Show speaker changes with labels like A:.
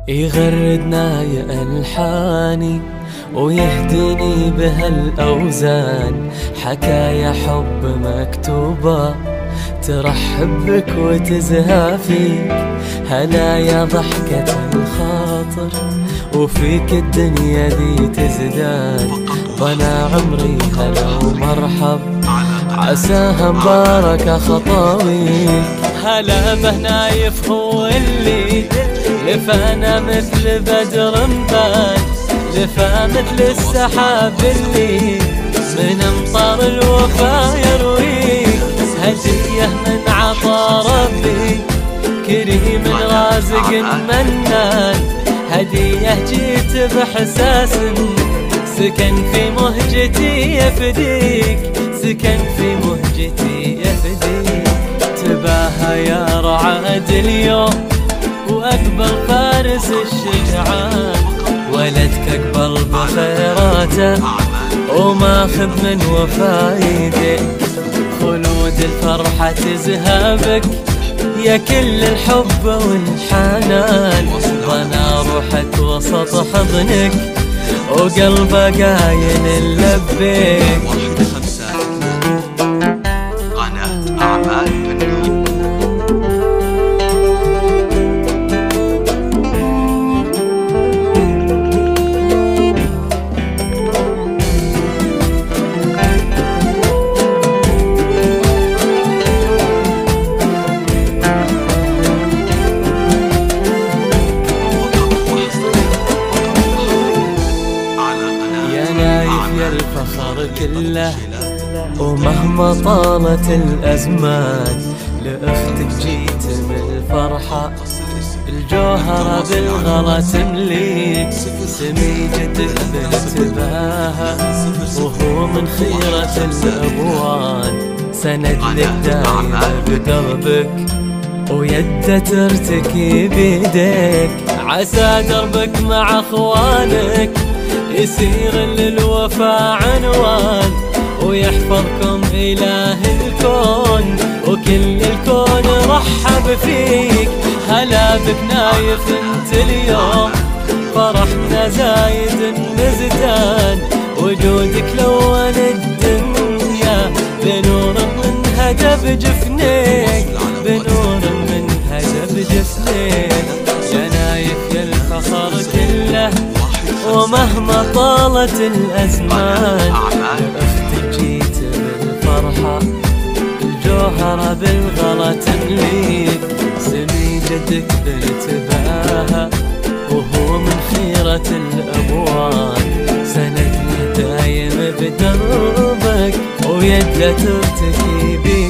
A: يغردنا يا ألحاني ويهديني بهالأوزان، حكايا حب مكتوبة ترحب بك وتزهى فيك. هلا يا ضحكة الخاطر وفيك الدنيا ذي تزداد. وانا عمري هلا ومرحب عساها مباركة خطاويك. هلا به نايف هو اللي لفانا مثل بدر مبان، لفا مثل السحاب اللي من امطار الوفا يرويك. هدية من عطا ربي كريم رازق منان، هدية جيت بحساس سكن في مهجتي يفديك، سكن في مهجتي يفديك. تباهى يا رعاد اليوم وأقبل فارس الشجعان، ولدك أقبل بخيراته وماخذ من وفايده. خلود الفرحة تزهابك يا كل الحب والحنان، وانا روحك وسط حضنك وقلبك قايل لبيك.
B: قناة أعمال فنون.
A: يا الفخر كله ومهما طالت الأزمان، لأختك جيت بالفرحة الجوهرة بالغلا تمليك. سميجتك بالتباهة وهو من خيرة الأبوان، سند لك دايما بدربك ويده ترتكي بيديك. عسى دربك مع اخوانك يصير للوفا عنوان، ويحفظكم إله الكون وكل الكون رحب فيك. هلا بك نايف انت اليوم فرحنا زايد مزدان، وجودك لون الدنيا بنور من هدف جفنيك، بنور من هدف جفنيك. يا نايف يا الفخر كله ومهما طالت الأزمان، أختك جيت بالفرحة الجوهرة بالغلا تمليك. سميجتك بالتباهة وهو من خيرة الأبوان، سند دايم بدربك ويده ترتكي بيك.